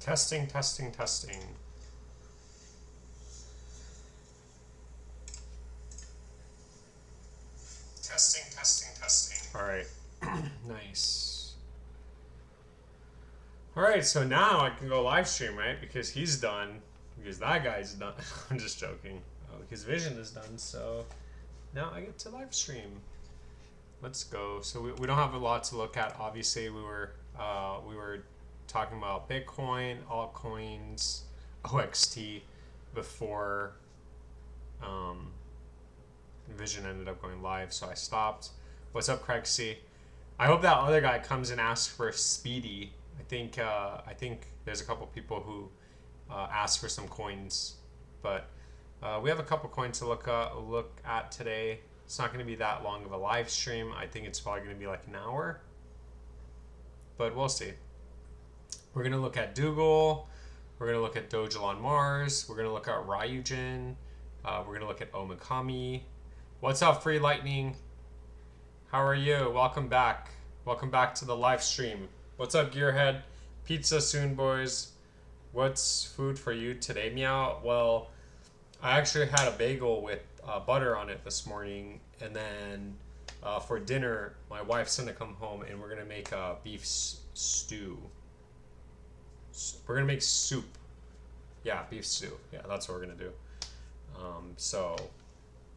Testing, testing, testing. Testing, testing, testing. All right. Nice. All right, so now I can go live stream, right? Because he's done. Because that guy's done. I'm just joking. Because Vision is done, so now I get to live stream. Let's go. So we don't have a lot to look at. Obviously, we were talking about Bitcoin, altcoins, OXT before Vision ended up going live, so I stopped. What's up, Craig C? I hope that other guy comes and asks for Speedy. I think there's a couple people who asked for some coins, but we have a couple coins to look at today. It's not going to be that long of a live stream. I think it's probably going to be like an hour, but we'll see. We're going to look at Dougal. We're going to look at Doge on Mars. We're going to look at Ryujin. We're going to look at Omikami. What's up, Free Lightning? How are you? Welcome back. Welcome back to the live stream. What's up, Gearhead? Pizza soon, boys. What's food for you today, Meow? Well, I actually had a bagel with butter on it this morning, and then for dinner, my wife's gonna come home, and we're gonna make a beef stew. We're gonna make soup. Yeah, beef stew. Yeah, that's what we're gonna do. So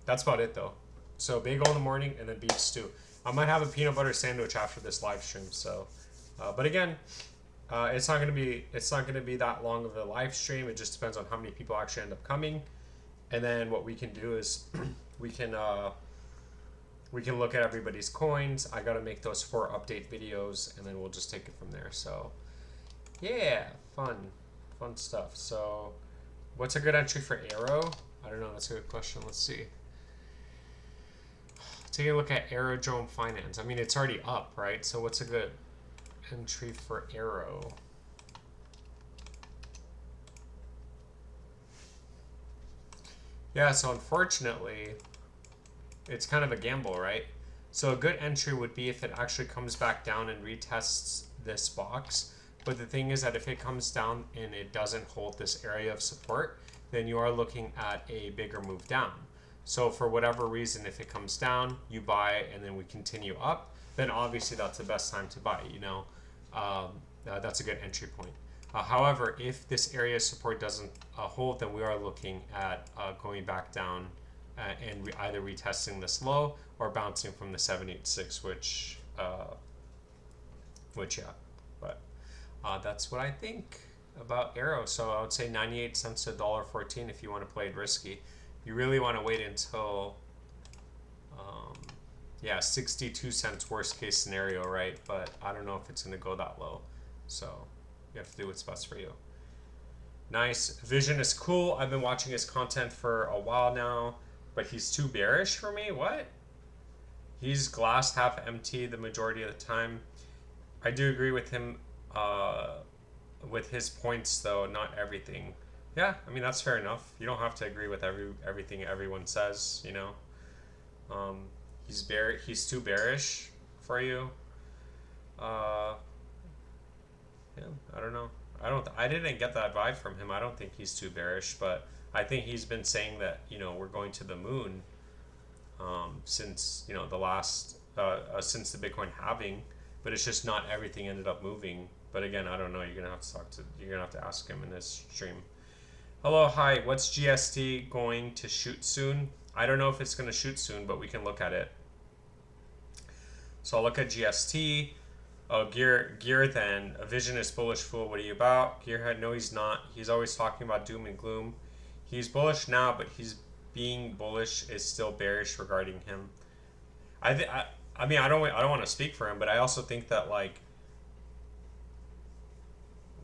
that's about it, though. So bagel in the morning, and then beef stew. I might have a peanut butter sandwich after this live stream. So, but again, it's not gonna be that long of a live stream. It just depends on how many people actually end up coming. And then what we can do is we can look at everybody's coins. I gotta make those 4 update videos, and then we'll just take it from there. So yeah, fun stuff. So what's a good entry for Arrow? I don't know. That's a good question. Let's see. Taking a look at Aerodrome Finance. I mean, it's already up, right? So what's a good entry for Arrow? Yeah, so unfortunately, it's kind of a gamble, right? So a good entry would be if it actually comes back down and retests this box. But the thing is that if it comes down and it doesn't hold this area of support, then you are looking at a bigger move down. So for whatever reason, if it comes down, you buy, and then we continue up, then obviously that's the best time to buy, you know. That's a good entry point. However, if this area of support doesn't hold, then we are looking at going back down and either retesting this low or bouncing from the 786, which yeah. But that's what I think about Arrow. So I would say 98 cents to $1.14 if you want to play it risky. You really want to wait until, yeah, 62 cents worst case scenario, right? But I don't know if it's going to go that low. So you have to do what's best for you. Nice. Vision is cool. I've been watching his content for a while now, but he's too bearish for me. What? He's glass half empty the majority of the time. I do agree with him with his points, though, not everything. Yeah, I mean, that's fair enough. You don't have to agree with everything everyone says, you know. He's too bearish for you. Yeah, I don't know. I didn't get that vibe from him. I don't think he's too bearish, but I think he's been saying that, you know, we're going to the moon since, you know, the last since the Bitcoin halving, but it's just not everything ended up moving. But again, I don't know. You're gonna have to ask him in this stream. Hello, hi. What's GST going to shoot soon? I don't know if it's going to shoot soon, but we can look at it. So I'll look at GST. Oh, Gear then. A Vision is bullish fool. What are you about? Gearhead, no, he's not. He's always talking about doom and gloom. He's bullish now, but he's being bullish is still bearish regarding him. I mean, I don't want to speak for him, but I also think that, like,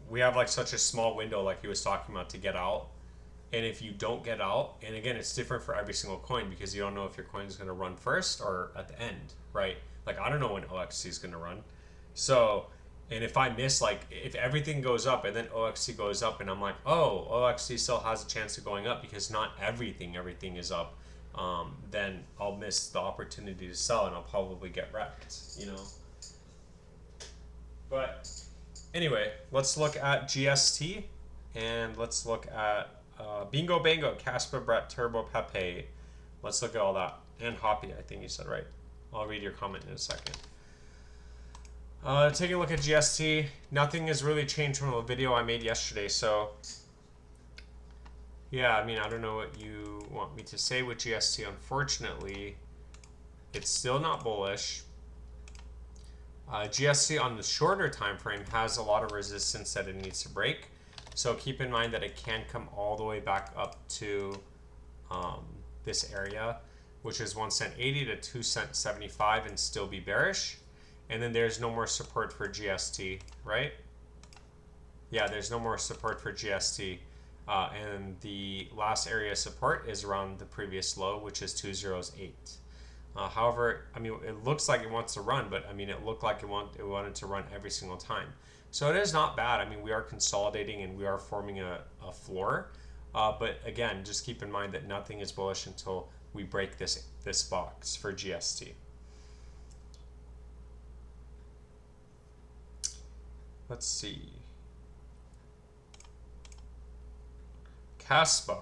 we have like such a small window, like he was talking about, to get out. And if you don't get out, and again, it's different for every single coin because you don't know if your coin is going to run first or at the end, right? Like, I don't know when OXC is going to run. So, and if I miss, like, if everything goes up and then OXC goes up and I'm like, oh, OXC still has a chance of going up because not everything is up, then I'll miss the opportunity to sell and I'll probably get wrecked, you know? But Anyway, let's look at GST and let's look at Bingo Bango, Casper, Brett, Turbo, Pepe. Let's look at all that. And Hoppy, I think you said right. I'll read your comment in a second. Taking a look at GST, nothing has really changed from a video I made yesterday. So, yeah, I mean, I don't know what you want me to say with GST. Unfortunately, it's still not bullish. GST on the shorter time frame has a lot of resistance that it needs to break. So keep in mind that it can come all the way back up to this area, which is 1 cent 80 to 2 cent 75 and still be bearish. And then there's no more support for GST, right? Yeah, there's no more support for GST. And the last area of support is around the previous low, which is 208. However, I mean, it looks like it wants to run, but I mean, it looked like it wanted to run every single time. So it is not bad. I mean, we are consolidating and we are forming a floor. But again, just keep in mind that nothing is bullish until we break this box for GST. Let's see. Caspa.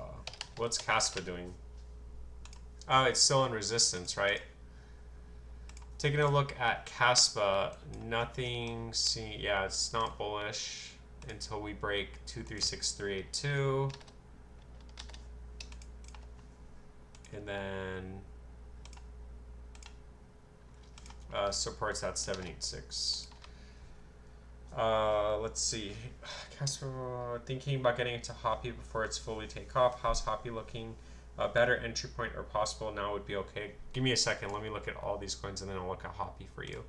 What's Caspa doing? Oh, it's still in resistance, right? Taking a look at Caspa, nothing. Yeah, it's not bullish until we break 236382. And then supports at 786. Let's see. Caspa, thinking about getting into Hoppy before it's fully take off. How's Hoppy looking? A better entry point or possible now would be okay. Give me a second. Let me look at all these coins and then I'll look at Hoppy for you.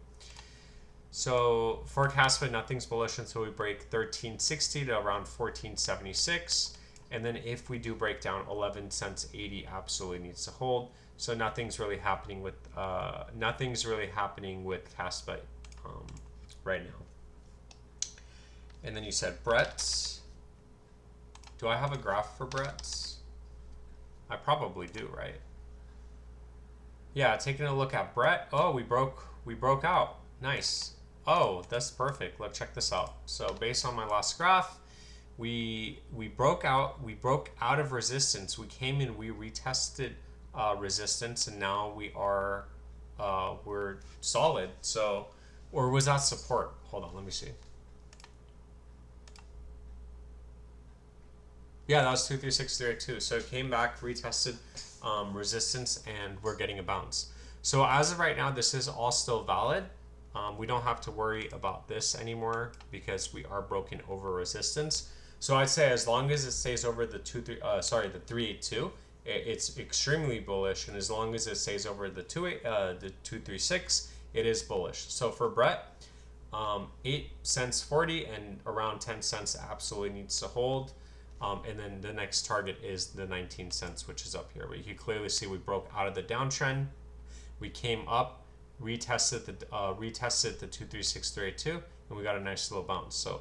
So for Caspa, nothing's bullish until we break 1360 to around 1476. And then if we do break down 11 cents 80 absolutely needs to hold. So nothing's really happening with Caspa right now. And then you said Brett. Do I have a graph for Brett? I probably do, right? Yeah, taking a look at Brett. Oh, we broke out. Nice. Oh, that's perfect. Look, check this out. So based on my last graph, we broke out of resistance. We came in, we retested resistance, and now we're solid. So, or was that support? Hold on, let me see. Yeah, that was 236382. So it came back, retested resistance, and we're getting a bounce. So as of right now, this is all still valid. We don't have to worry about this anymore because we are broken over resistance. So I'd say as long as it stays over the 382, it's extremely bullish, and as long as it stays over the 236, it is bullish. So for Brett, 8 cents 40 and around 10 cents absolutely needs to hold. And then the next target is the 19 cents, which is up here. But you can clearly see we broke out of the downtrend. We came up, retested the 236382, and we got a nice little bounce. So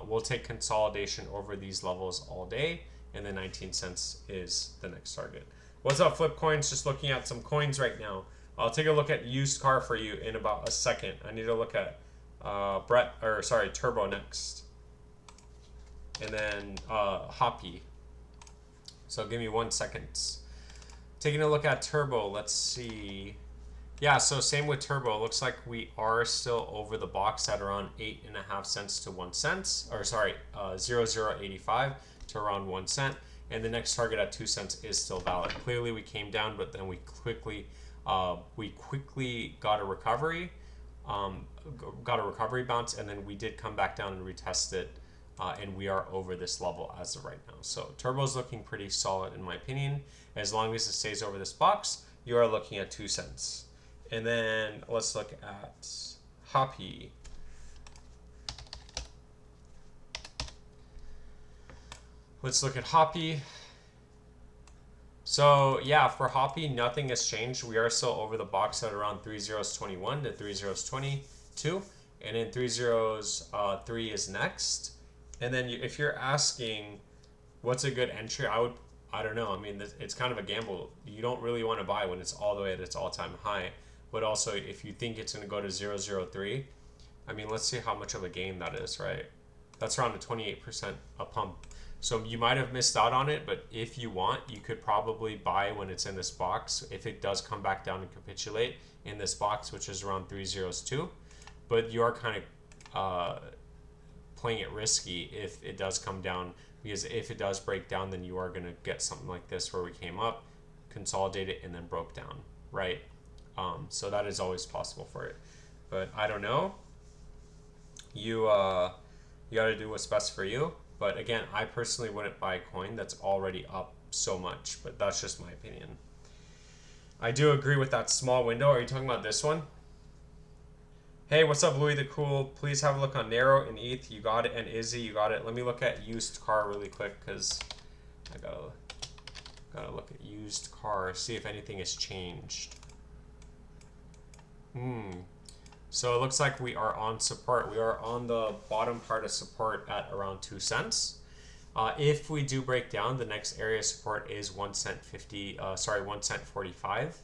we'll take consolidation over these levels all day, and then 19 cents is the next target. What's up, Flip Coins? Just looking at some coins right now. I'll take a look at used car for you in about a second. I need to look at Turbo next. And then Hoppy. So give me 1 second. Taking a look at Turbo, let's see. Yeah, so same with Turbo. It looks like we are still over the box at around 8.5 cents to 1 cent. Or sorry, 0.0085 to around 1 cent. And the next target at 2 cents is still valid. Clearly we came down, but then we quickly got a recovery. Got a recovery bounce, and then we did come back down and retest it. And we are over this level as of right now. So Turbo's looking pretty solid in my opinion. As long as it stays over this box, you are looking at 2 cents. And then let's look at Hoppy. Let's look at Hoppy. So yeah, for Hoppy, nothing has changed. We are still over the box at around 3021 to 3022. And then 303 is next. And then if you're asking what's a good entry, I don't know. I mean, it's kind of a gamble. You don't really want to buy when it's all the way at its all-time high. But also, if you think it's going to go to 003, I mean, let's see how much of a gain that is, right? That's around a 28% a pump. So you might have missed out on it, but if you want, you could probably buy when it's in this box. If it does come back down and capitulate in this box, which is around 302, but you are kind of playing it risky if it does come down, because if it does break down, then you are going to get something like this where we came up, consolidated, and then broke down, right? So that is always possible for it, but I don't know. You got to do what's best for you. But again, I personally wouldn't buy a coin that's already up so much, but that's just my opinion. I do agree with that small window. Are you talking about this one? Hey, what's up, Louis the Cool? Please have a look on Narrow and ETH. You got it. And Izzy, you got it. Let me look at used car really quick because I gotta look at used car, see if anything has changed. So it looks like we are on support. We are on the bottom part of support at around 2 cents. If we do break down, the next area of support is 1 cent 1 cent 45.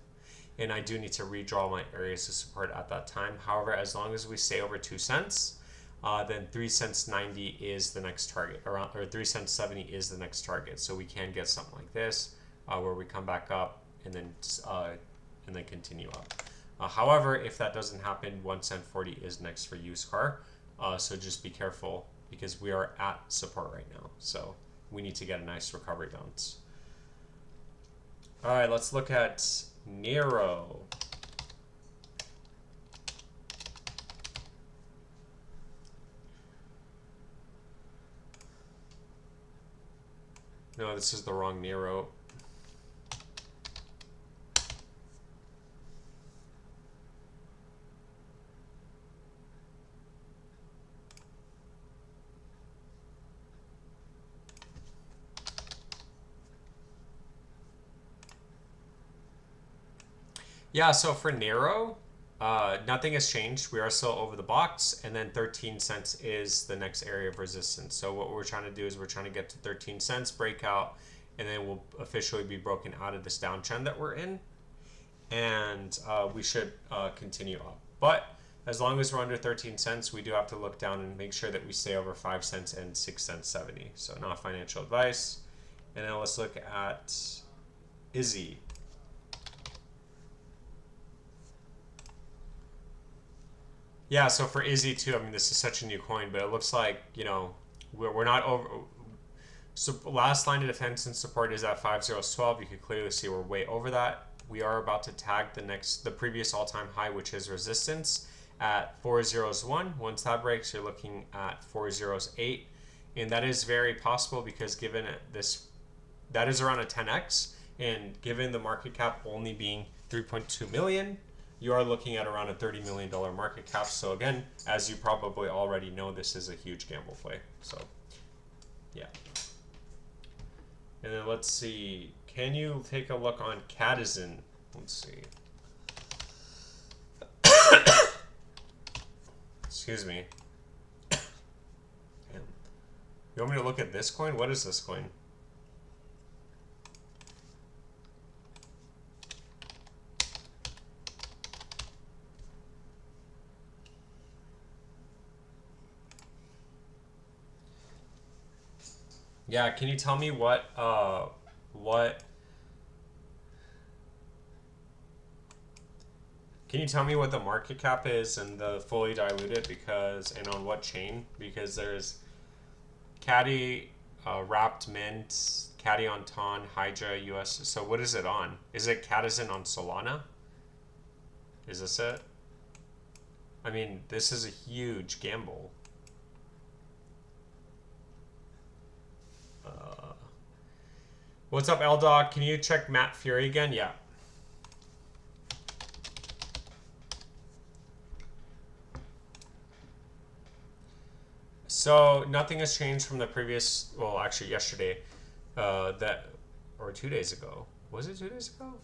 And I do need to redraw my areas of support at that time. However, as long as we stay over 2 cents, then 3 cents 90 is the next target, or 3 cents 70 is the next target. So we can get something like this, where we come back up and then continue up. However, if that doesn't happen, 1 cent 40 is next for used car. So just be careful because we are at support right now. So we need to get a nice recovery bounce. All right, let's look at Nero. No, this is the wrong Nero. Yeah, so for Nero, nothing has changed. We are still over the box, and then 13 cents is the next area of resistance. So what we're trying to do is we're trying to get to 13 cents, breakout, and then we'll officially be broken out of this downtrend that we're in, and we should continue up. But as long as we're under 13 cents, we do have to look down and make sure that we stay over 5 cents and 6 cents 70. So not financial advice. And then let's look at Izzy. Yeah, so for Izzy too, I mean, this is such a new coin, but it looks like, you know, we're not over. So last line of defense and support is at 5012. You can clearly see we're way over that. We are about to tag the previous all-time high, which is resistance at 401. Once that breaks, you're looking at 408, and that is very possible because given this, that is around a 10x, and given the market cap only being 3.2 million. You are looking at around a $30 million market cap. So again, as you probably already know, this is a huge gamble play. So yeah. And then let's see. Can you take a look on Catizen? Let's see. Excuse me. Damn. You want me to look at this coin? What is this coin? Yeah, can you tell me what can you tell me what the market cap is and the fully diluted, because, and on what chain? Because there's Caddy, Wrapped Mint, Caddy on Ton, Hydra, US. So what is it on? Is it Catizen on Solana? Is this it? I mean, this is a huge gamble. What's up, L-Dog? Can you check Matt Fury again? Yeah. So nothing has changed from the previous, well, actually yesterday, or 2 days ago. Was it 2 days ago?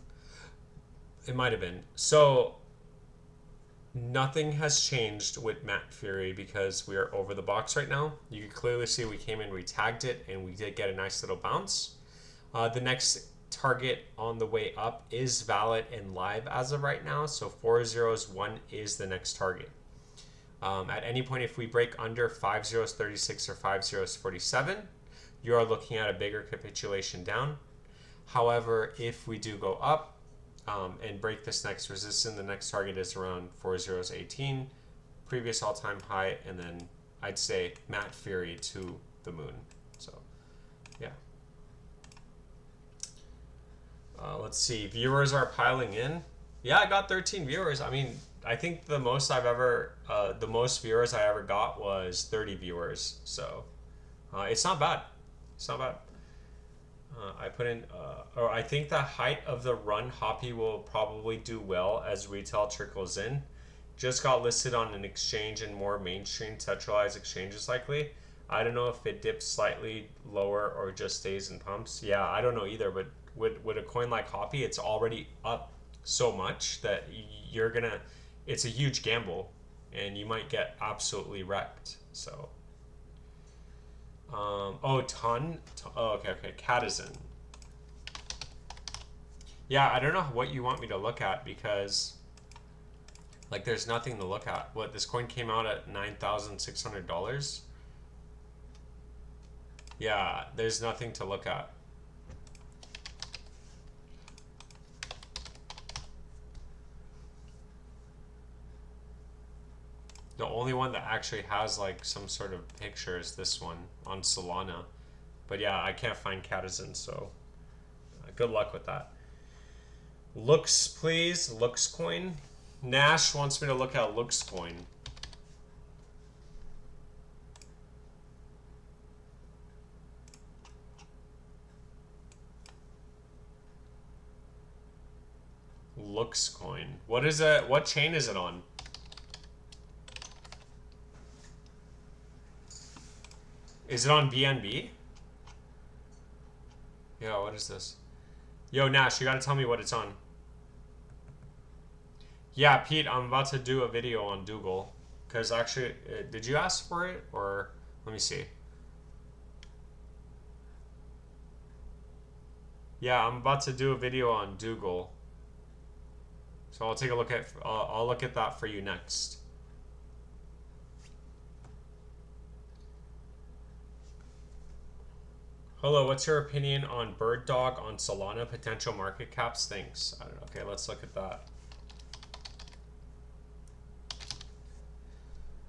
It might have been. So nothing has changed with Matt Fury because we are over the box right now. You can clearly see we came in, we tagged it, and we did get a nice little bounce. The next target on the way up is valid and live as of right now. So 401 is the next target. At any point, if we break under 5 zeros 36 or 5 zeros 47, you are looking at a bigger capitulation down. However, if we do go up and break this next resistance, the next target is around 4 zeros 18, previous all-time high, and then I'd say Matt Fury to the moon. So, yeah. Let's see. Viewers are piling in. Yeah, I got 13 viewers. I mean, I think the most the most viewers I ever got was 30 viewers. So, it's not bad. It's not bad. I put in, or I think the height of the run Hoppy will probably do well as retail trickles in. Just got listed on an exchange and more mainstream centralized exchanges likely. I don't know if it dips slightly lower or just stays in pumps. Yeah, I don't know either, but with a coin like Hoppy, it's already up so much that it's a huge gamble and you might get absolutely wrecked. So, okay, Catizen. Yeah, I don't know what you want me to look at because like there's nothing to look at. What, this coin came out at $9,600? Yeah, there's nothing to look at. The only one that actually has like some sort of picture is this one on Solana. But yeah, I can't find Catizen, so good luck with that. Looks, please. Looks coin. Nash wants me to look at Looks coin. Looks coin. What is it? What chain is it on? Is it on BNB? Yo, what is this? Yo, Nash, you gotta tell me what it's on. Yeah, Pete, I'm about to do a video on Dougal. Because actually, did you ask for it? Or, let me see. Yeah, I'm about to do a video on Dougal. So I'll take a look at, I'll look at that for you next. Hello, what's your opinion on Bird Dog on Solana potential market caps? Thanks. I don't know. Okay, let's look at that.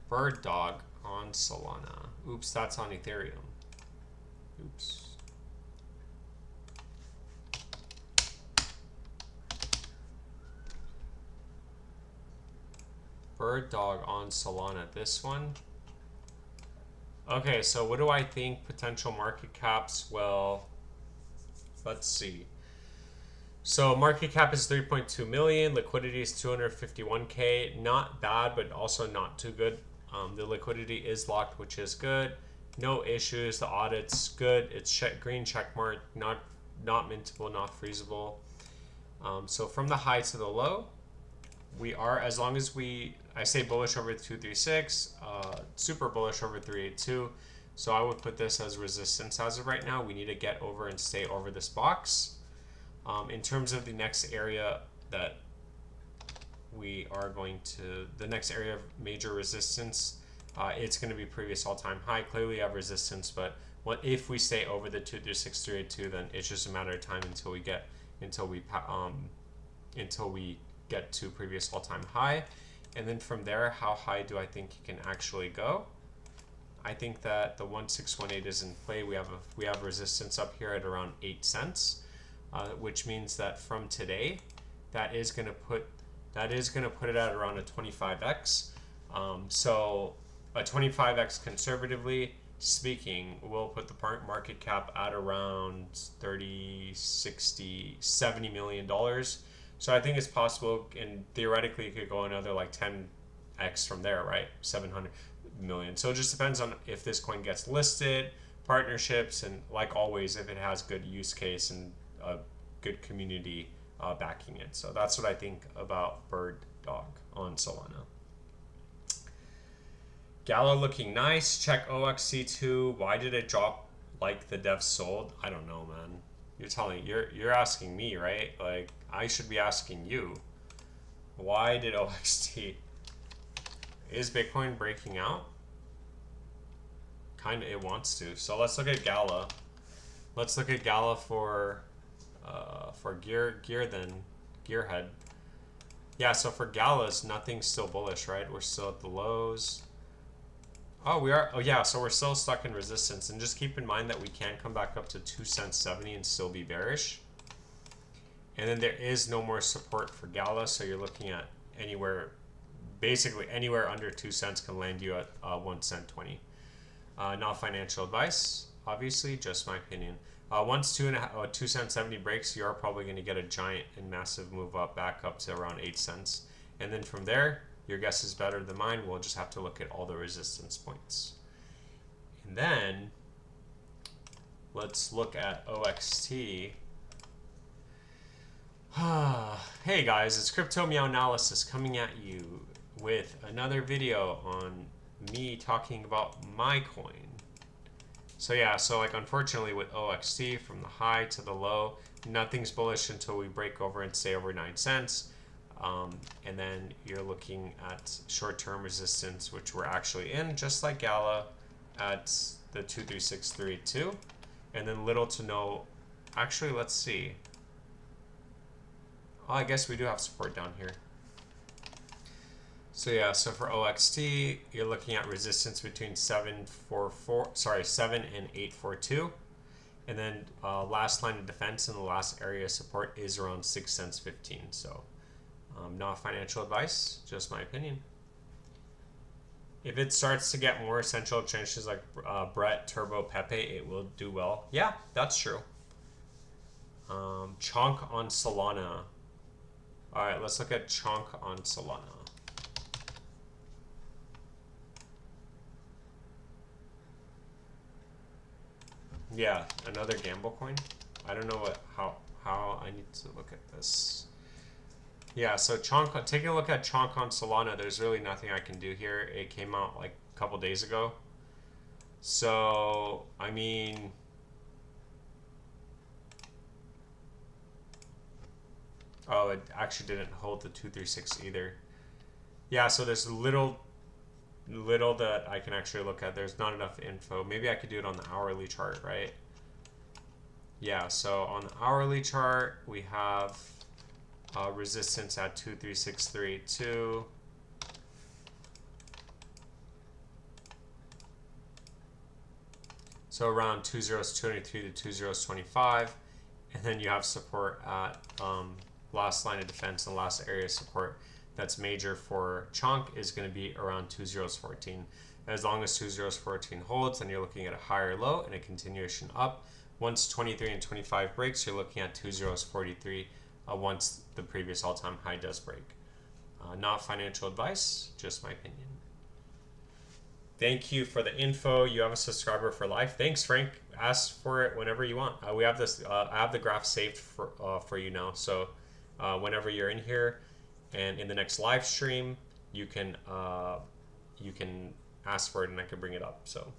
Bird Dog on Solana. Oops, that's on Ethereum. Oops. Bird Dog on Solana. This one. Okay, so what do I think potential market caps? Well, let's see. So market cap is 3.2 million. Liquidity is 251K. Not bad, but also not too good. The liquidity is locked, which is good. No issues. The audit's good. It's green check mark. Not mintable, not freezable. So from the high to the low, we are, as long as I say bullish over 236, super bullish over 382. So I would put this as resistance as of right now. We need to get over and stay over this box. In terms of the next area that we are going to, the next area of major resistance, it's going to be previous all-time high. Clearly we have resistance, but what if we stay over the 236, 382, then it's just a matter of time until we get to previous all-time high. And then from there, how high do I think you can actually go? I think that the 1618 is in play. We have resistance up here at around 8 cents, which means that from today, that is going to put it at around a 25x. So a 25x, conservatively speaking, will put the market cap at around 30, 60, $70 million. So I think it's possible, and theoretically it could go another like 10x from there, right? 700 million. So it just depends on if this coin gets listed, partnerships, and like always, if it has good use case and a good community backing it. So that's what I think about Bird Dog on Solana. Gallo looking nice. Check OXC2. Why did it drop like the dev sold? I don't know, man. You're asking me, right? Like, I should be asking you. Why did OXT? Is Bitcoin breaking out? Kind of, it wants to. So let's look at Gala. Let's look at Gala for Gearhead. Yeah, so for Gala's, nothing's still bullish, right? We're still at the lows. Oh, we are. Oh, yeah, so we're still stuck in resistance. And just keep in mind that we can come back up to 2 cents 70 and still be bearish. And then there is no more support for Gala, so you're looking at anywhere, basically anywhere under 2 cents can land you at 1 cent 20. Not financial advice, obviously, just my opinion. Once 2 cents 70 breaks, you are probably going to get a giant and massive move up back up to around 8 cents. And then from there, your guess is better than mine. We'll just have to look at all the resistance points. And then let's look at OXT. Hey guys, it's Crypto Meow Analysis coming at you with another video on me talking about my coin. So yeah, so like unfortunately with OXT, from the high to the low, nothing's bullish until we break over and stay over 9 cents. And then you're looking at short-term resistance, which we're actually in, just like Gala, at the 23632. And then little to no, actually, let's see. Oh, I guess we do have support down here. So yeah, so for OXT, you're looking at resistance between 7 and 842. And then last line of defense and the last area of support is around 6 cents 15. So not financial advice, just my opinion. If it starts to get more essential exchanges like Brett, Turbo, Pepe, it will do well. Yeah, that's true. Chonk on Solana. All right, let's look at Chonk on Solana. Yeah, another gamble coin. I don't know how I need to look at this. Yeah, so Chonk, take a look at Chonk on Solana. There's really nothing I can do here. It came out like a couple days ago. So, I mean, oh, it actually didn't hold the 236 either. Yeah, so there's little that I can actually look at. There's not enough info. Maybe I could do it on the hourly chart, right? Yeah, so on the hourly chart, we have resistance at 23632. So around 2023 to 2025. And then you have support at last line of defense and last area of support that's major for Chonk is going to be around 2014. As long as 2014 holds, then you're looking at a higher low and a continuation up. Once 23 and 25 breaks, you're looking at 2043 once the previous all-time high does break. Not financial advice, just my opinion. Thank you for the info. You have a subscriber for life. Thanks, Frank. Ask for it whenever you want. We have this. I have the graph saved for you now. So whenever you're in here and in the next live stream, you can ask for it and I can bring it up. So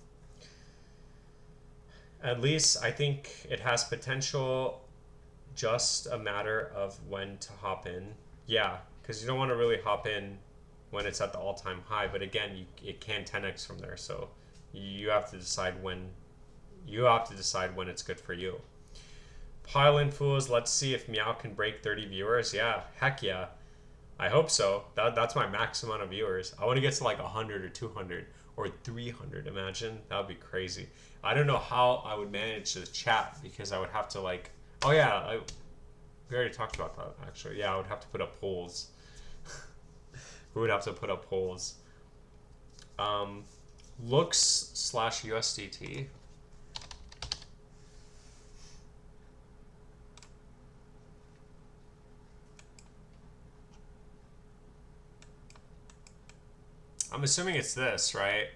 at least I think it has potential. Just a matter of when to hop in. Yeah, because you don't want to really hop in when it's at the all-time high, but again, it can 10x from there. So you have to decide when. You have to decide when it's good for you. Pile in fools. Let's see if Meow can break 30 viewers. Yeah, heck yeah. I hope so. That's my max amount of viewers. I want to get to like 100 or 200 or 300. Imagine that would be crazy. I don't know how I would manage the chat because I would have to like. Oh yeah, we already talked about that actually. Yeah, I would have to put up polls. We would have to put up polls. Looks/USDT. I'm assuming it's this, right?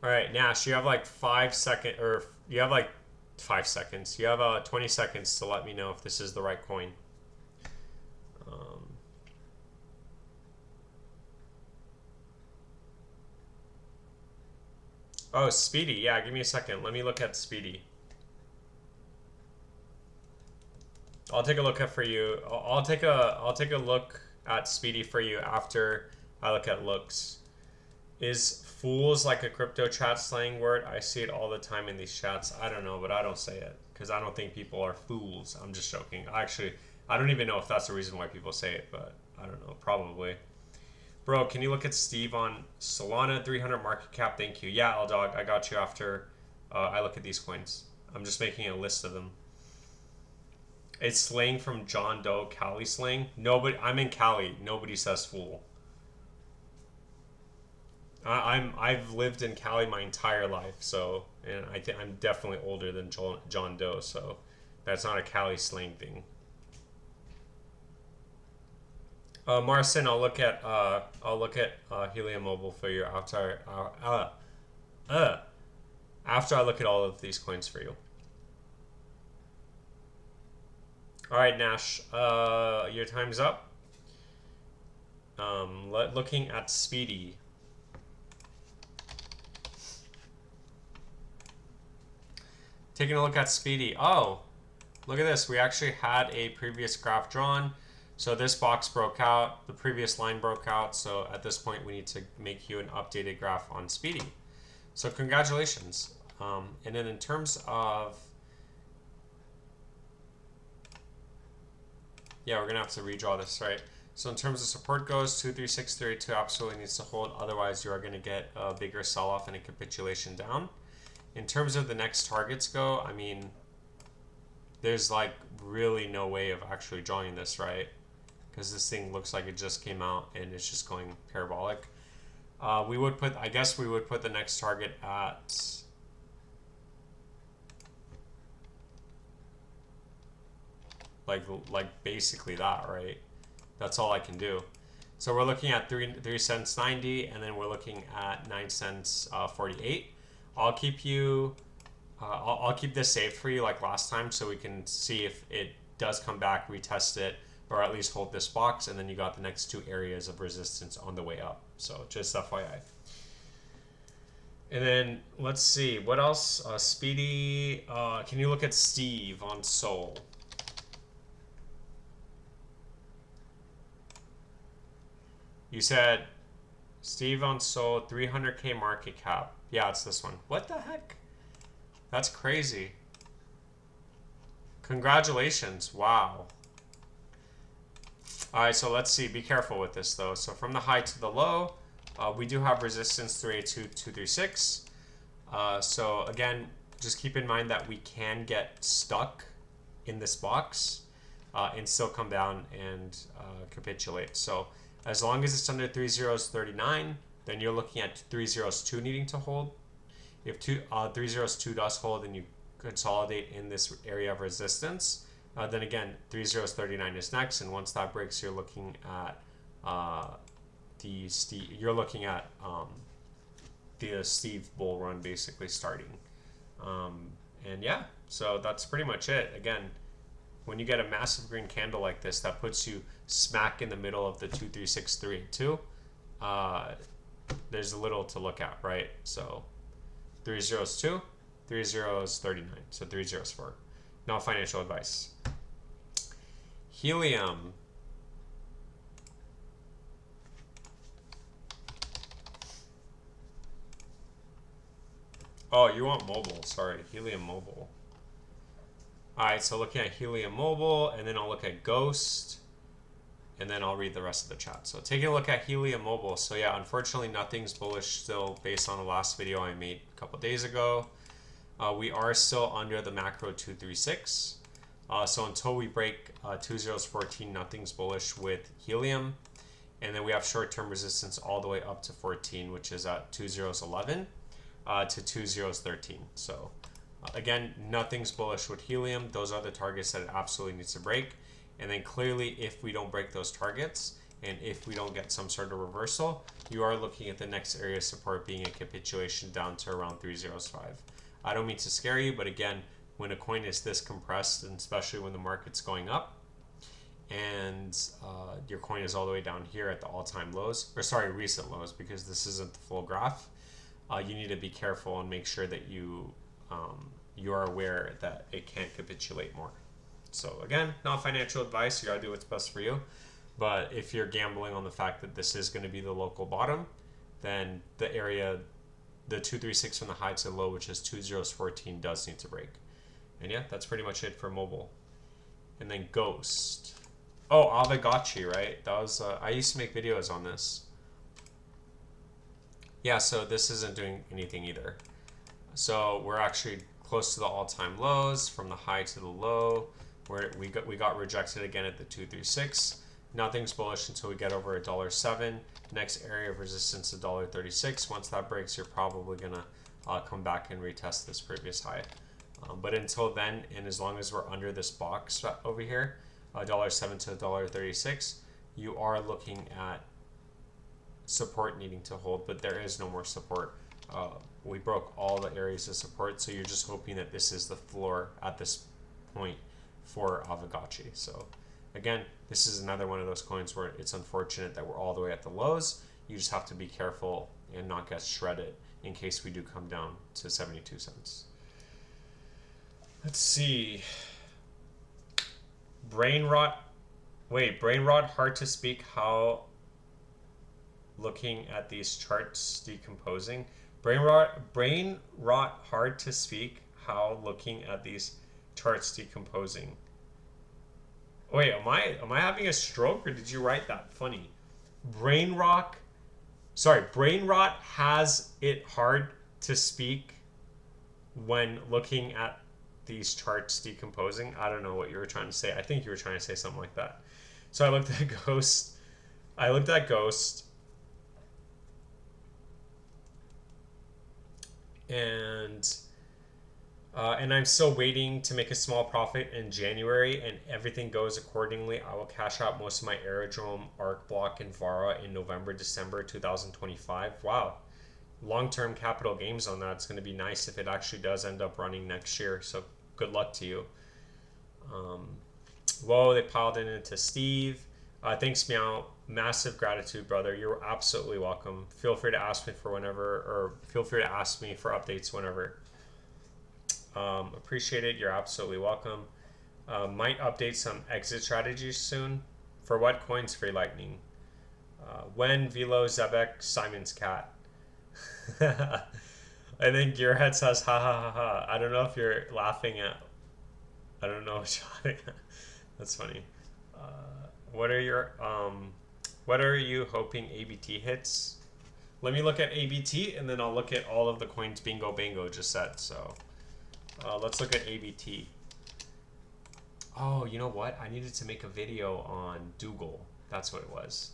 All right, Nash, you have like 5 seconds, or you have like 5 seconds. You have 20 seconds to let me know if this is the right coin. Oh, Speedy. Yeah, give me a second. Let me look at Speedy. I'll take a look at for you. I'll take a look at Speedy for you after I look at looks. Is fools like a crypto chat slang word? I see it all the time in these chats. I don't know, but I don't say it because I don't think people are fools. I'm just joking. Actually, I don't even know if that's the reason why people say it, but I don't know. Probably. Bro, can you look at Steve on Solana? 300 market cap. Thank you. Yeah, L-Dog, I got you after I look at these coins. I'm just making a list of them. It's slang from John Doe, Cali slang. Nobody. I'm in Cali. Nobody says fool. I've lived in Cali my entire life, so and I think I'm definitely older than John Doe, so that's not a Cali slang thing. Marcin, I'll look at Helium Mobile for you after after I look at all of these coins for you. All right, Nash, your time's up. Looking at Speedy. Taking a look at Speedy. Oh, look at this. We actually had a previous graph drawn. So this box broke out. The previous line broke out. So at this point, we need to make you an updated graph on Speedy. So congratulations. And then in terms of... Yeah, we're going to have to redraw this, right? So in terms of support goes, 23632 absolutely needs to hold. Otherwise, you are going to get a bigger sell-off and a capitulation down. In terms of the next targets go, I mean, there's like really no way of actually drawing this, right? Because this thing looks like it just came out and it's just going parabolic. We would put, I guess we would put the next target at like basically that, right? That's all I can do. So we're looking at 3 cents 90, and then we're looking at 9 cents 48. I'll keep you, I'll keep this saved for you like last time, so we can see if it does come back, retest it, or at least hold this box, and then you got the next 2 areas of resistance on the way up. So just FYI. And then let's see what else. Speedy, can you look at Steve on Sol? You said Steve on Sol, 300K market cap. Yeah, it's this one. What the heck? That's crazy. Congratulations. Wow. All right, so let's see. Be careful with this, though. So from the high to the low, we do have resistance 382.236. So again, just keep in mind that we can get stuck in this box and still come down and capitulate. So as long as it's under 3039, then you're looking at 302 needing to hold. If 302 does hold and you consolidate in this area of resistance, then again 3039 is next, and once that breaks, you're looking at the Steve bull run basically starting. And yeah, so that's pretty much it. Again, when you get a massive green candle like this, that puts you smack in the middle of the 23632. There's a little to look at, right? So 3 zeros 2, 3 zeros 39, so 3 zeros 4. No financial advice. Helium. Oh, you want mobile? Sorry, Helium Mobile. All right, so looking at Helium Mobile, and then I'll look at Ghost, and then I'll read the rest of the chat. So taking a look at Helium Mobile. So yeah, unfortunately, nothing's bullish still based on the last video I made a couple days ago. We are still under the macro 236. So until we break 2014, nothing's bullish with Helium. And then we have short-term resistance all the way up to 14, which is at 2011 to 2013. So again, nothing's bullish with Helium. Those are the targets that it absolutely needs to break. And then clearly, if we don't break those targets, and if we don't get some sort of reversal, you are looking at the next area of support being a capitulation down to around 305. I don't mean to scare you, but again, when a coin is this compressed, and especially when the market's going up, and your coin is all the way down here at the all-time lows, or sorry, recent lows, because this isn't the full graph, you need to be careful and make sure that you are aware that it can't capitulate more. So again, not financial advice. You gotta do what's best for you. But if you're gambling on the fact that this is going to be the local bottom, then the area, the 236 from the high to the low, which is 2014, does need to break. And yeah, that's pretty much it for mobile. And then Ghost. Oh, Avagachi, right? That was I used to make videos on this. Yeah, so this isn't doing anything either. So we're actually close to the all-time lows from the high to the low, where we got rejected again at the 236. Nothing's bullish until we get over $1.07. Next area of resistance $1.36. Once that breaks, you're probably gonna come back and retest this previous high. But until then, and as long as we're under this box over here, $1.07 to $1.36, you are looking at support needing to hold, but there is no more support. We broke all the areas of support, so you're just hoping that this is the floor at this point for Avagachi. So again, this is another one of those coins where it's unfortunate that we're all the way at the lows. You just have to be careful and not get shredded in case we do come down to 72 cents. Let's see. Brain rot. Wait, brain rot, hard to speak. How looking at these charts decomposing. Brain rot, hard to speak. How looking at these charts decomposing. Wait, am I having a stroke, or did you write that funny? Brain rot has it hard to speak when looking at these charts decomposing. I don't know what you were trying to say. I think you were trying to say something like that. So I looked at Ghost. And I'm still waiting to make a small profit in January, and everything goes accordingly. I will cash out most of my Aerodrome, Arc Block, and Vara in November, December 2025. Wow. Long-term capital gains on that. It's going to be nice if it actually does end up running next year. So good luck to you. Whoa, they piled it into Steve. Thanks, Meow. Massive gratitude, brother. You're absolutely welcome. Feel free to ask me for whenever, or feel free to ask me for updates whenever. Appreciate it. You're absolutely welcome. Might update some exit strategies soon. For what coins? Free Lightning. When, Velo, Zebek, Simon's cat. I think Gearhead says ha ha ha ha. I don't know if you're laughing at. I don't know what you're laughing at. That's funny. What are you hoping ABT hits? Let me look at ABT, and then I'll look at all of the coins Bingo Bango just said. So let's look at ABT. Oh, you know what? I needed to make a video on Dougal. That's what it was.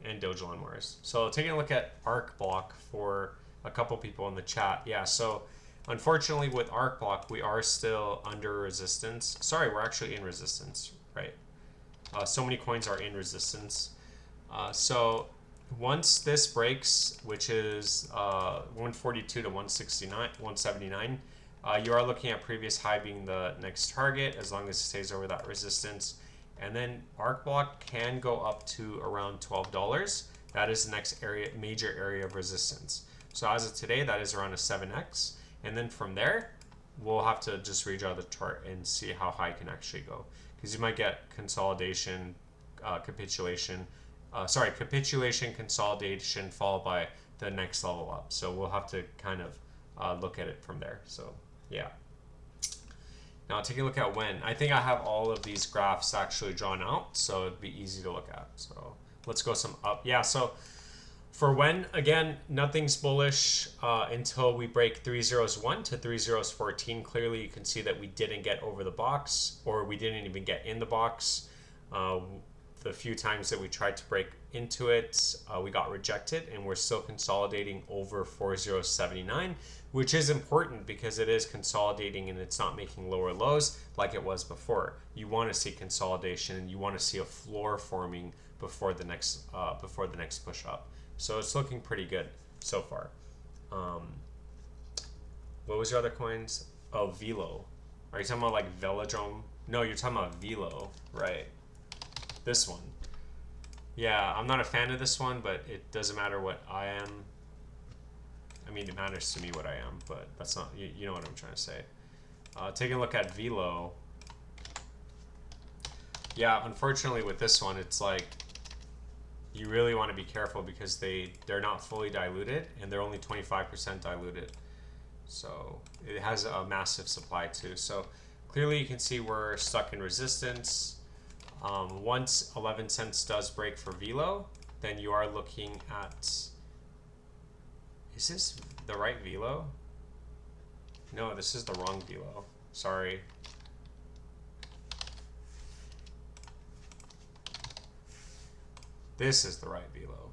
And Doge Lawnmowers. So taking a look at Arc Block for a couple people in the chat. Yeah, so unfortunately with Arc Block, we are still under resistance. Sorry, we're actually in resistance, right? So many coins are in resistance. So once this breaks, which is 142 to 179, you are looking at previous high being the next target as long as it stays over that resistance. And then Arc Block can go up to around $12. That is the next area, major area of resistance. So as of today, that is around a 7x. And then from there, we'll have to just redraw the chart and see how high it can actually go. Because you might get consolidation, capitulation, consolidation, followed by the next level up. So we'll have to kind of look at it from there. So yeah. Now taking a look at when. I think I have all of these graphs actually drawn out, so it'd be easy to look at. So let's go some up. Yeah, so for when, again, nothing's bullish until we break 301 to 3014. Clearly, you can see that we didn't get over the box, or we didn't even get in the box. The few times that we tried to break into it, we got rejected, and we're still consolidating over 4079, which is important because it is consolidating and it's not making lower lows like it was before. You want to see consolidation, and you want to see a floor forming before the next push up. So it's looking pretty good so far. What was your other coins? Oh, Velo. Are you talking about like Velodrome? No, you're talking about Velo, right? This one. Yeah, I'm not a fan of this one, but it doesn't matter what I am. I mean, it matters to me what I am, but that's not, you know what I'm trying to say. Taking a look at Velo. Yeah, unfortunately with this one, it's like you really want to be careful because they're not fully diluted and they're only 25% diluted. So it has a massive supply too. So clearly you can see we're stuck in resistance. Once 11 cents does break for Velo, then you are looking at, is this the right Velo? No, this is the wrong Velo. Sorry. This is the right Velo.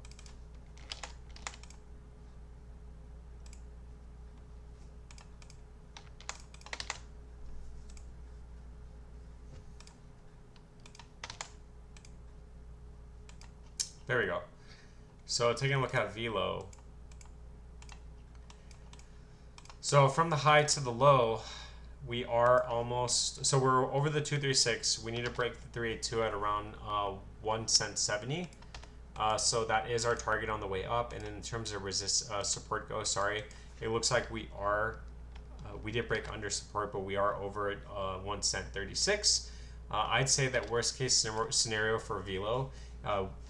There we go. So taking a look at Velo. So from the high to the low, we are almost, so we're over the 236. We need to break the 382 at around 1 cent 70. So that is our target on the way up. And in terms of support goes, sorry, it looks like we are, we did break under support, but we are over at 1 cent 36. I'd say that worst case scenario for Velo,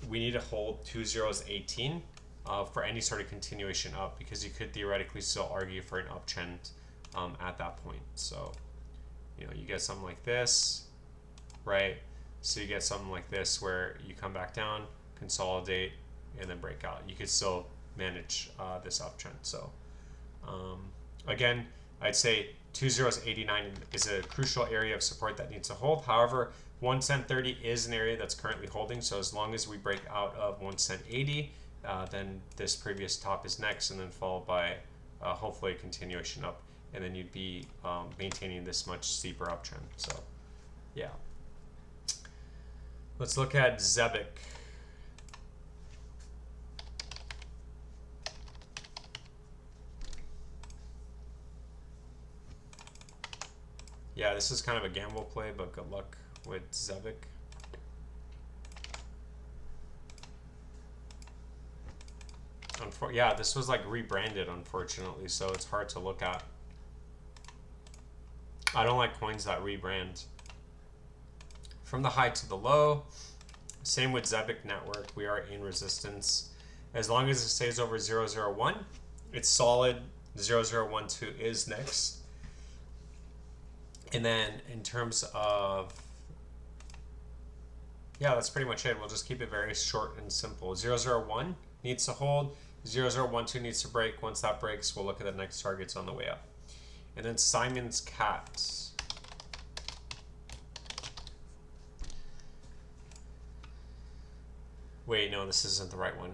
we need to hold 2018 for any sort of continuation up, because you could theoretically still argue for an uptrend at that point. So, you know, you get something like this, right? So you get something like this where you come back down, consolidate, and then break out. You could still manage this uptrend. So again, I'd say 2089 is a crucial area of support that needs to hold. However, 1 cent 30 is an area that's currently holding. So as long as we break out of 1 cent 80, then this previous top is next, and then followed by hopefully a continuation up, and then you'd be maintaining this much steeper uptrend. So yeah, let's look at Zebic. Yeah, this is kind of a gamble play, but good luck with Zebic. Yeah, this was like rebranded, unfortunately, so it's hard to look at. I don't like coins that rebrand. From the high to the low, same with Zebic Network, we are in resistance. As long as it stays over 001, it's solid. 0012 is next. And then in terms of, yeah, that's pretty much it. We'll just keep it very short and simple. 001 needs to hold. 0012 needs to break. Once that breaks, we'll look at the next targets on the way up. And then Simon's Cat. Wait, no, this isn't the right one.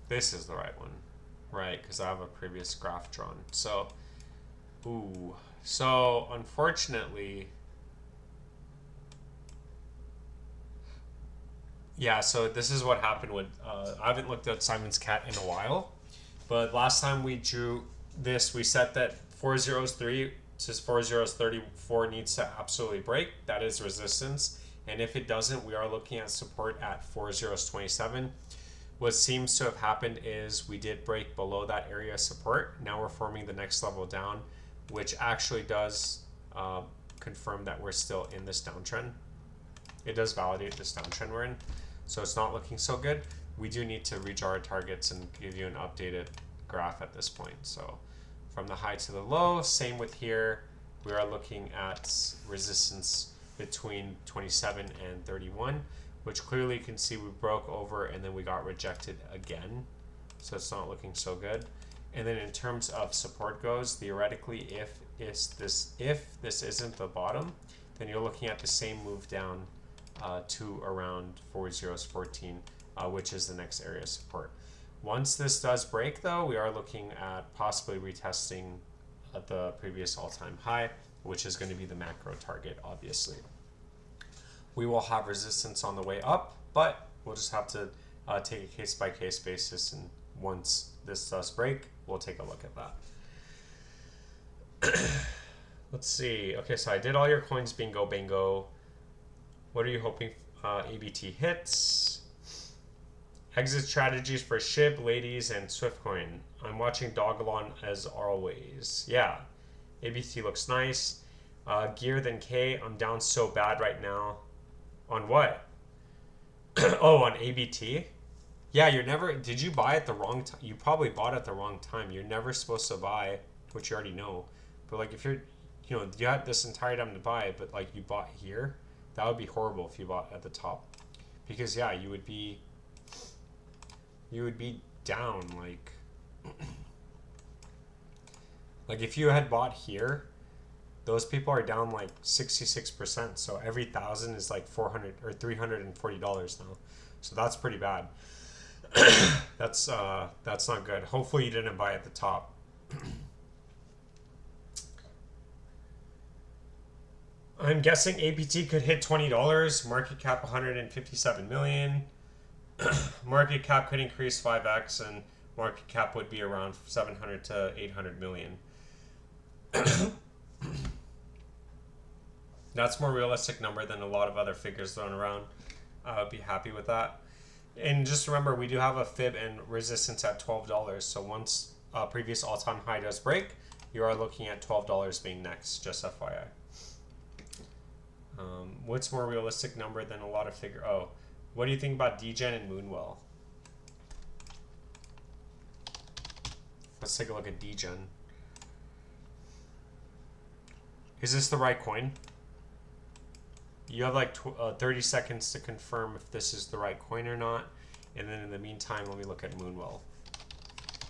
This is the right one. Right, because I have a previous graph drawn. So, so unfortunately, yeah, so this is what happened with, I haven't looked at Simon's Cat in a while, but last time we drew this, we set that 403 to 4034 needs to absolutely break. That is resistance. And if it doesn't, we are looking at support at 4027. What seems to have happened is we did break below that area of support. Now we're forming the next level down, which actually does confirm that we're still in this downtrend. It does validate this downtrend we're in. So it's not looking so good. We do need to redraw our targets and give you an updated graph at this point. So from the high to the low, same with here. We are looking at resistance between 27 and 31. Which clearly you can see we broke over and then we got rejected again. So it's not looking so good. And then in terms of support goes, theoretically, if this isn't the bottom, then you're looking at the same move down to around 4014, which is the next area of support. Once this does break though, we are looking at possibly retesting the previous all-time high, which is going to be the macro target, obviously. We will have resistance on the way up, but we'll just have to take a case-by-case basis, and once this does break, we'll take a look at that. Let's see. Okay, so I did all your coins bingo. What are you hoping ABT hits? Exit strategies for SHIB, Ladies, and Swiftcoin. I'm watching Dogalon as always. Yeah, ABT looks nice. Gear then K. I'm down so bad right now. On what? Oh, on ABT? Yeah, you're never. Did you buy at the wrong time? You probably bought at the wrong time. You're never supposed to buy, which you already know. But like, if you're, you had this entire time to buy it, but like you bought here, that would be horrible if you bought at the top, because yeah, you would be down like, like if you had bought here, those people are down like 66%. So every 1,000 is like $400 or $340 now. So that's pretty bad. That's not good. Hopefully you didn't buy at the top. I'm guessing APT could hit $20. Market cap 157 million. Market cap could increase 5x, and market cap would be around 700 to 800 million. That's more realistic number than a lot of other figures thrown around. I would be happy with that. And just remember, we do have a fib and resistance at $12. So once previous all-time high does break, you are looking at $12 being next, just FYI. What's more realistic number than a lot of figure? Oh, what do you think about DGen and Moonwell? Let's take a look at DGen. Is this the right coin? You have like 30 seconds to confirm if this is the right coin or not. And then in the meantime, let me look at Moonwell.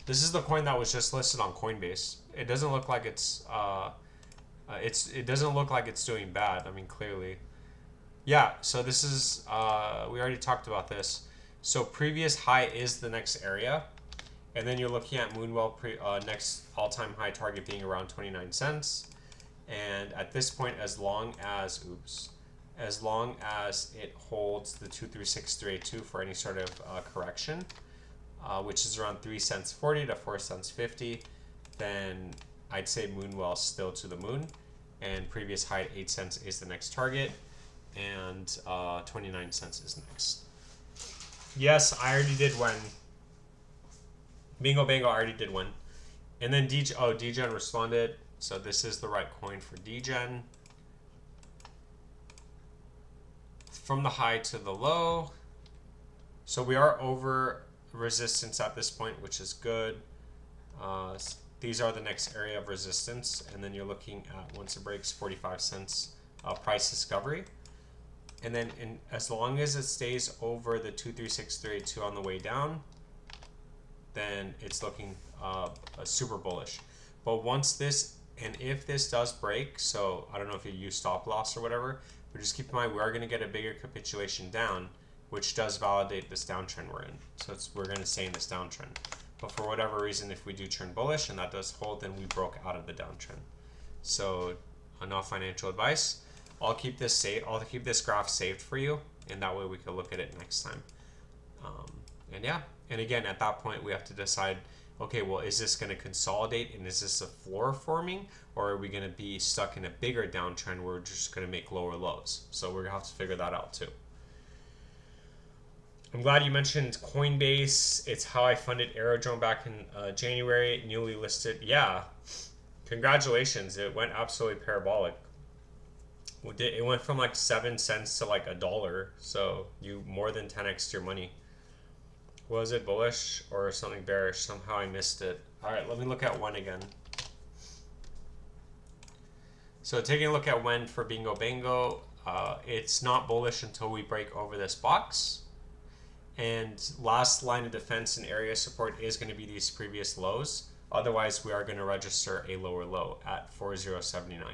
This is the coin that was just listed on Coinbase. It doesn't look like it doesn't look like it's doing bad. I mean, clearly. Yeah, so this is, we already talked about this. So previous high is the next area. And then you're looking at Moonwell next all-time high target being around 29 cents. And at this point, as long as it holds the 236382 for any sort of correction, which is around 3 cents 40 to 4 cents 50, then I'd say Moonwell still to the moon, and previous high at 8 cents is the next target, and 29 cents is next. Yes, I already did win. Bingo Bango already did win. And then DGen responded, so this is the right coin for DGen. From the high to the low. So we are over resistance at this point, which is good. These are the next area of resistance, and then you're looking at, once it breaks, 45 cents price discovery. And then as long as it stays over the 236382 on the way down, then it's looking super bullish. But once this, and if this does break, so I don't know if you use stop loss or whatever, but just keep in mind we are going to get a bigger capitulation down, which does validate this downtrend we're in. So we're going to stay in this downtrend. But for whatever reason, if we do turn bullish and that does hold, then we broke out of the downtrend. So not financial advice. I'll keep this graph saved for you, and that way we can look at it next time. And yeah, and again, at that point we have to decide, okay, well, is this going to consolidate and is this a floor forming, or are we going to be stuck in a bigger downtrend where we're just going to make lower lows? So we're going to have to figure that out too. I'm glad you mentioned Coinbase. It's how I funded Aerodrome back in January, newly listed. Yeah, congratulations. It went absolutely parabolic. It went from like 7 cents to like $1. So you more than 10x your money. Was it bullish or something bearish? Somehow I missed it. All right, let me look at WEN again. So taking a look at WEN for Bingo Bango, it's not bullish until we break over this box. And last line of defense and area support is going to be these previous lows. Otherwise, we are going to register a lower low at 4079.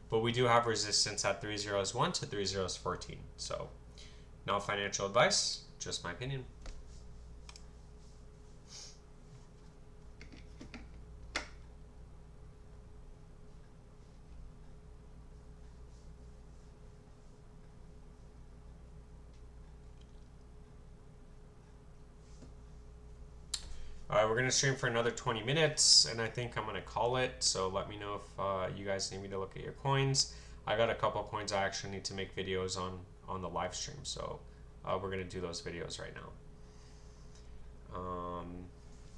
But we do have resistance at 3001 to 3014. So not financial advice, just my opinion. We're going to stream for another 20 minutes, and I think I'm going to call it. So let me know if you guys need me to look at your coins. I got a couple of coins I actually need to make videos on the live stream. So we're going to do those videos right now.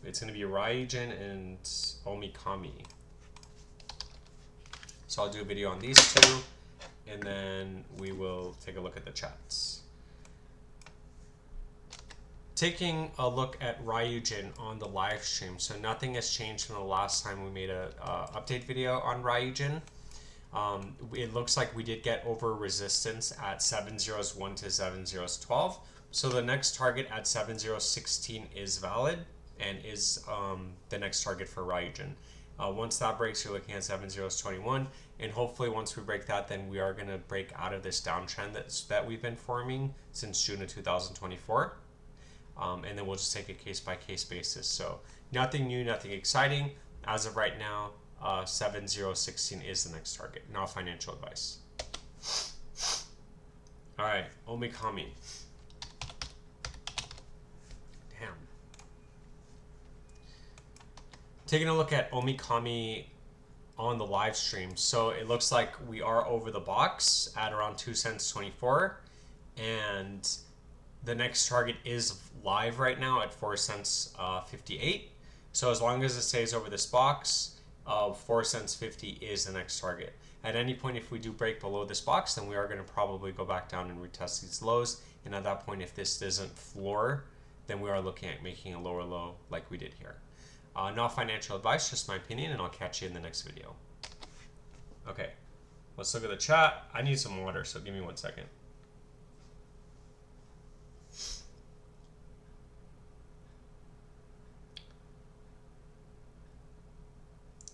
It's going to be Raijin and Omikami. So I'll do a video on these two, and then we will take a look at the chats. Taking a look at Ryujin on the live stream. So nothing has changed from the last time we made a update video on Ryujin. It looks like we did get over resistance at 7001 to 7012. So the next target at 7016 is valid and is the next target for Ryujin. Once that breaks, you're looking at 7021, and hopefully once we break that, then we are going to break out of this downtrend that we've been forming since June of 2024. And then we'll just take a case-by-case basis. So nothing new, nothing exciting. As of right now, 7016 is the next target. Not financial advice. All right, Omikami. Damn. Taking a look at Omikami on the live stream. So it looks like we are over the box at around 2 cents 24, and the next target is live right now at 4 cents 58. So as long as it stays over this box, 4 cents 50 is the next target. At any point, if we do break below this box, then we are going to probably go back down and retest these lows. And at that point, if this doesn't floor, then we are looking at making a lower low like we did here. Not financial advice, just my opinion, and I'll catch you in the next video. Okay, let's look at the chat. I need some water, so give me 1 second.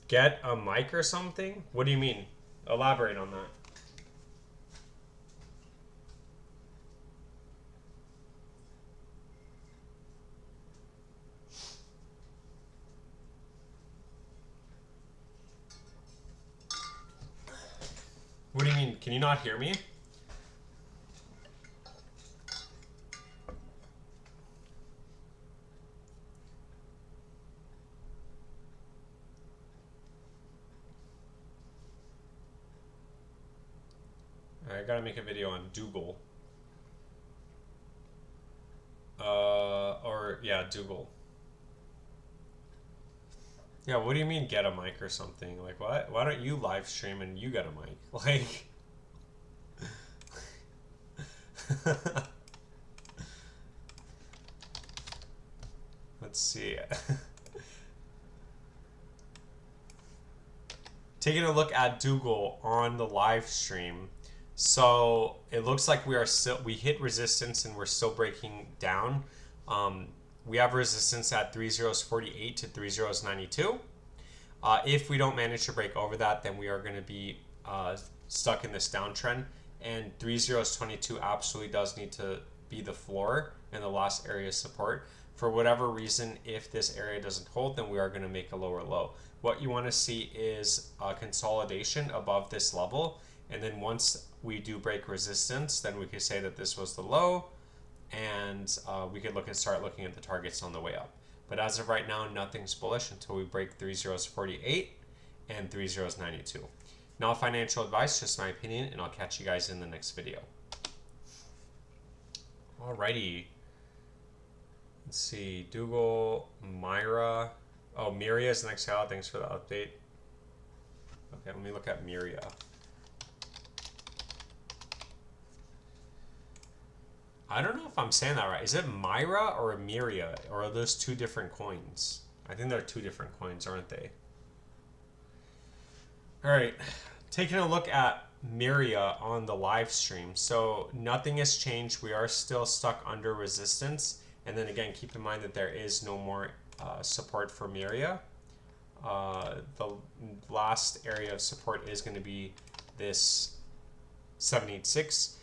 Get a mic or something? What do you mean? Elaborate on that. What do you mean? Can you not hear me? I gotta make a video on Dougal. Dougal. Yeah, what do you mean get a mic or something? Like, what? Why don't you live stream and you get a mic? Like... Let's see. Taking a look at Dougal on the live stream. So it looks like we hit resistance and we're still breaking down. We have resistance at 3048 to 3092. If we don't manage to break over that, then we are going to be stuck in this downtrend. And 3022 absolutely does need to be the floor and the last area of support. For whatever reason, if this area doesn't hold, then we are going to make a lower low. What you want to see is a consolidation above this level. And then once we do break resistance, then we could say that this was the low, and we could start looking at the targets on the way up. But as of right now, nothing's bullish until we break 3048 and 3092. Not financial advice, just my opinion, and I'll catch you guys in the next video. Alrighty. Let's see, Dougal, Myra. Oh, Miria is next gal. Thanks for the update. Okay, let me look at Miria. I don't know if I'm saying that right. Is it Myra or Miria? Or are those two different coins? I think they're two different coins, aren't they? Alright, taking a look at Miria on the live stream. So nothing has changed. We are still stuck under resistance. And then again, keep in mind that there is no more support for Miria. The last area of support is going to be this 786.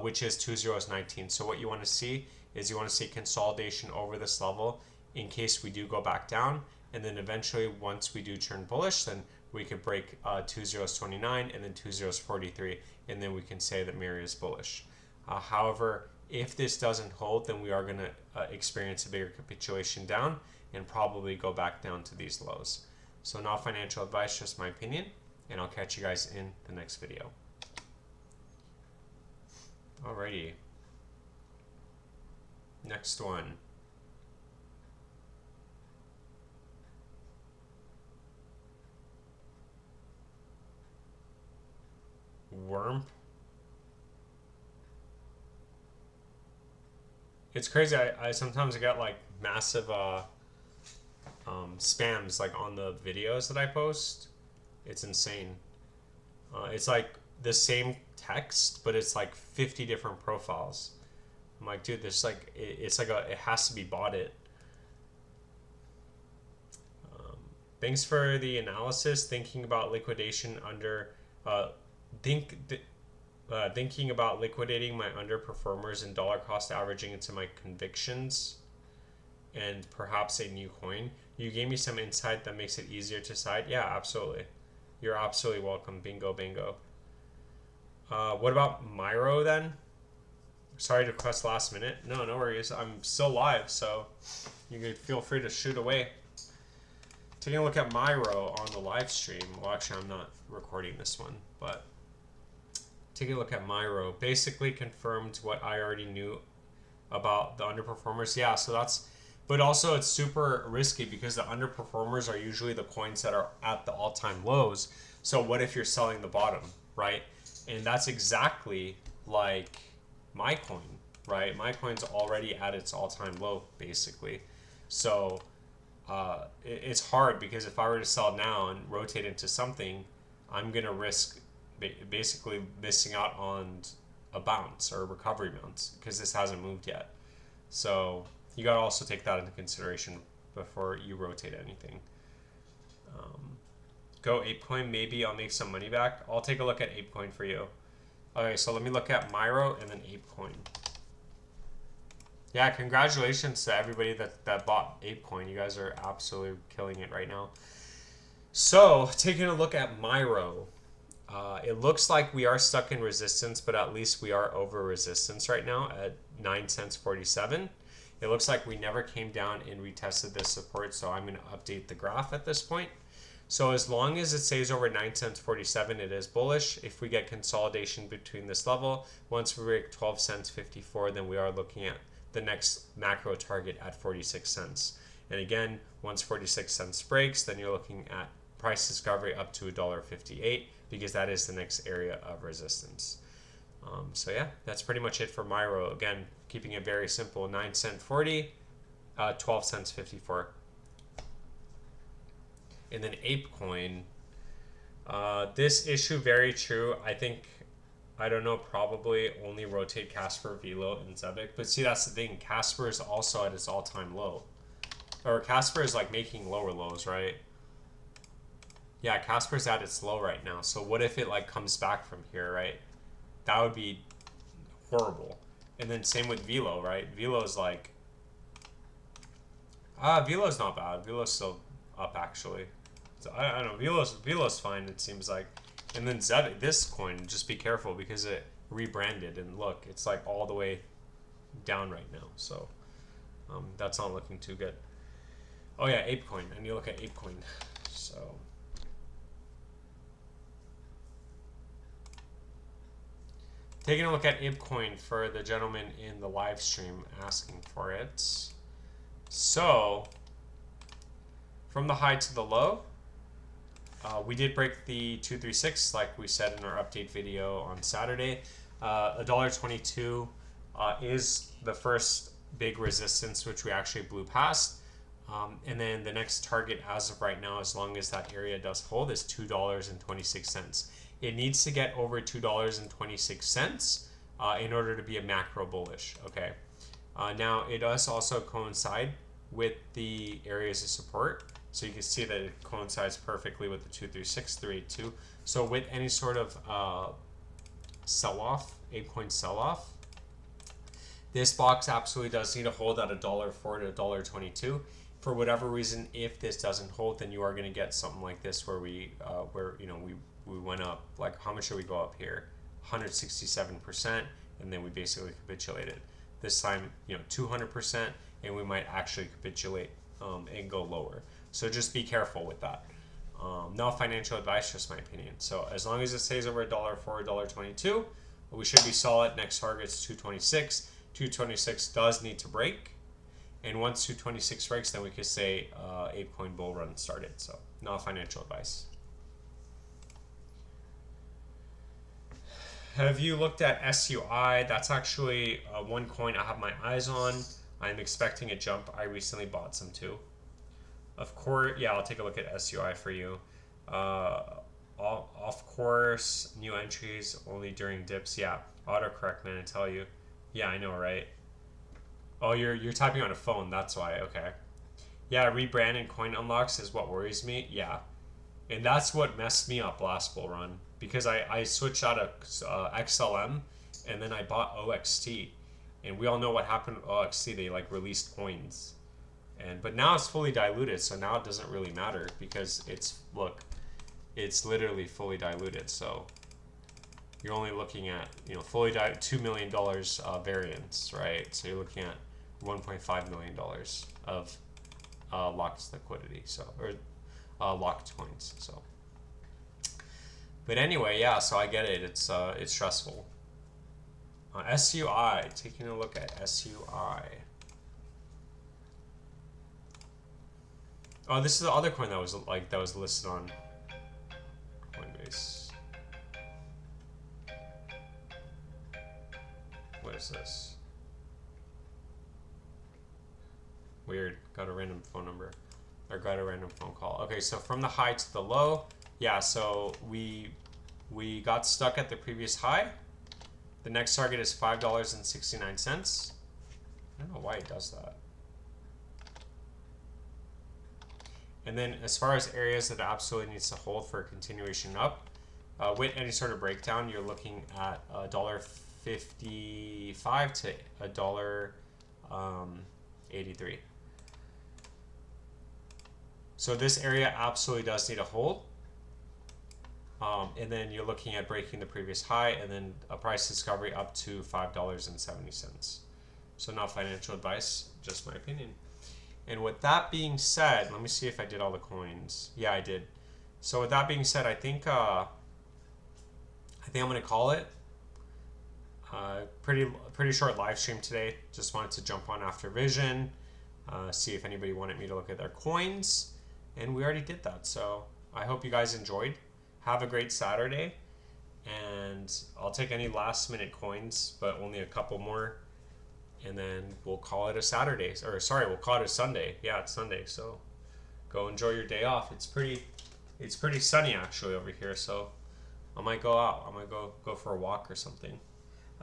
Which is 2019. So what you want to see is you want to see consolidation over this level in case we do go back down, and then eventually once we do turn bullish, then we could break 2029 and then 2043, and then we can say that Miria is bullish. However, if this doesn't hold, then we are going to experience a bigger capitulation down and probably go back down to these lows. So not financial advice, just my opinion, and I'll catch you guys in the next video. Alrighty. Next one. Worm. It's crazy. I sometimes get like massive spams like on the videos that I post. It's insane. It's like the same text, but it's like 50 different profiles. I'm like, dude, this like it's like it has to be bought it. Thanks for the analysis. Thinking about liquidation under thinking about liquidating my underperformers and dollar cost averaging into my convictions and perhaps a new coin. You gave me some insight that makes it easier to decide. Yeah, absolutely. You're absolutely welcome. Bingo, bingo. What about Myro then? Sorry to request last minute. No, no worries. I'm still live, so you can feel free to shoot away. Taking a look at Myro on the live stream. Well, actually, I'm not recording this one, but taking a look at Myro basically confirmed what I already knew about the underperformers. Yeah, so that's, but also it's super risky because the underperformers are usually the coins that are at the all-time lows. So what if you're selling the bottom, right? And that's exactly like my coin, right? My coin's already at its all-time low, basically. So it's hard because if I were to sell now and rotate into something, I'm going to risk basically missing out on a bounce or a recovery bounce because this hasn't moved yet. So you got to also take that into consideration before you rotate anything. Go ApeCoin, maybe I'll make some money back. I'll take a look at ApeCoin for you. Okay, so let me look at Myro and then ApeCoin. Yeah, congratulations to everybody that bought ApeCoin. You guys are absolutely killing it right now. So, taking a look at Myro, it looks like we are stuck in resistance, but at least we are over resistance right now at 9 cents 47. It looks like we never came down and retested this support, so I'm going to update the graph at this point. So as long as it stays over 9 cents 47, it is bullish. If we get consolidation between this level, once we break 12 cents 54, then we are looking at the next macro target at 46 cents. And again, once 46 cents breaks, then you're looking at price discovery up to $1.58 because that is the next area of resistance. So yeah, that's pretty much it for Myro. Again, keeping it very simple, 9 cent 40, 12 cents 54. And then ApeCoin, this issue, very true. I don't know, probably only rotate Casper, Velo, and Zebic. But see, that's the thing. Casper is also at its all-time low. Or Casper is like making lower lows, right? Yeah, Casper's at its low right now. So what if it like comes back from here, right? That would be horrible. And then same with Velo, right? Velo's like... Velo's not bad. Velo's still up, actually. So, I don't know. Velo's fine, it seems like. And then Zebic, this coin, just be careful because it rebranded. And look, it's like all the way down right now. So that's not looking too good. Oh yeah, ApeCoin. And you look at ApeCoin. So... taking a look at ApeCoin for the gentleman in the live stream asking for it. So, from the high to the low, we did break the 236 like we said in our update video on Saturday. $1.22 is the first big resistance which we actually blew past. And then the next target as of right now, as long as that area does hold, is $2.26. It needs to get over $2.26 in order to be a macro bullish. Okay. Now it does also coincide with the areas of support. So you can see that it coincides perfectly with the 236, 382. So with any sort of sell-off, ApeCoin sell-off, this box absolutely does need to hold at $1.04 to $1.22. For whatever reason, if this doesn't hold, then you are going to get something like this where we went up, like how much did we go up here? 167%, and then we basically capitulated. This time, 200%, and we might actually capitulate and go lower. So just be careful with that. Not financial advice, just my opinion. So as long as it stays over $1.04, $1.22, we should be solid. Next target's 226. 226 does need to break. And once 226 breaks, then we could say ApeCoin bull run started. So not financial advice. Have you looked at SUI? That's actually one coin I have my eyes on. I'm expecting a jump. I recently bought some too. Of course, yeah, I'll take a look at SUI for you. Uh, Of course, new entries only during dips. Yeah, autocorrect, man, I tell you. Yeah, I know, right? Oh, you're typing on a phone. That's why. Okay. Yeah, rebrand and coin unlocks is what worries me. Yeah, and that's what messed me up last bull run because I switched out of XLM and then I bought OXT, and we all know what happened with OXT. They like released coins, and but now it's fully diluted, so now it doesn't really matter because it's literally fully diluted. So you're only looking at fully $2 million variance, right? So you're looking at $1.5 million of locked liquidity, so or locked coins. So, but anyway, yeah. So I get it. It's stressful. SUI. Taking a look at SUI. Oh, this is the other coin that was listed on Coinbase. What is this? Weird. Got a random phone number. Or got a random phone call. Okay, so from the high to the low. Yeah, so we got stuck at the previous high. The next target is $5.69. I don't know why it does that. And then as far as areas that it absolutely needs to hold for a continuation up, with any sort of breakdown, you're looking at $1.55 to $1.83. So this area absolutely does need a hold. And then you're looking at breaking the previous high and then a price discovery up to $5.70. So not financial advice, just my opinion. And with that being said, let me see if I did all the coins. Yeah, I did. So with that being said, I think I'm gonna call it. Pretty short live stream today. Just wanted to jump on after Vision, see if anybody wanted me to look at their coins, and we already did that. So I hope you guys enjoyed. Have a great Saturday, and I'll take any last minute coins, but only a couple more, and then we'll call it a Saturday. Or sorry, we'll call it a Sunday. Yeah, it's Sunday, so go enjoy your day off. It's pretty sunny actually over here, so I might go out. I might go for a walk or something.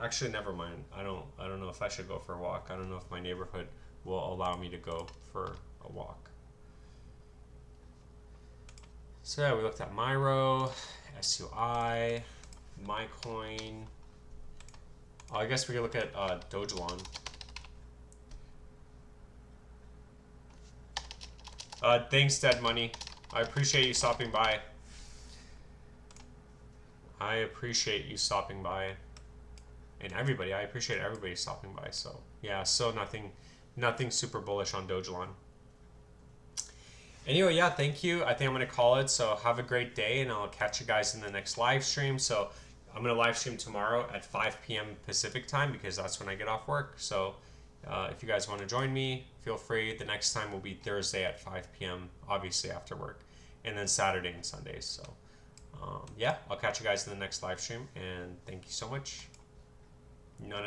Actually, never mind. I don't know if I should go for a walk. I don't know if my neighborhood will allow me to go for a walk. So yeah, we looked at Myro, SUI, MyCoin. Oh, I guess we could look at Dogelon. Thanks, Dead Money. I appreciate you stopping by. I appreciate you stopping by. And everybody, I appreciate everybody stopping by. So yeah, so nothing super bullish on Dogelon. Anyway, yeah, thank you. I think I'm gonna call it. So have a great day, and I'll catch you guys in the next live stream. So I'm gonna live stream tomorrow at 5 p.m. Pacific time because that's when I get off work. So if you guys want to join me, feel free. The next time will be Thursday at 5 p.m. obviously after work, and then Saturday and Sundays. So yeah, I'll catch you guys in the next live stream, and thank you so much. None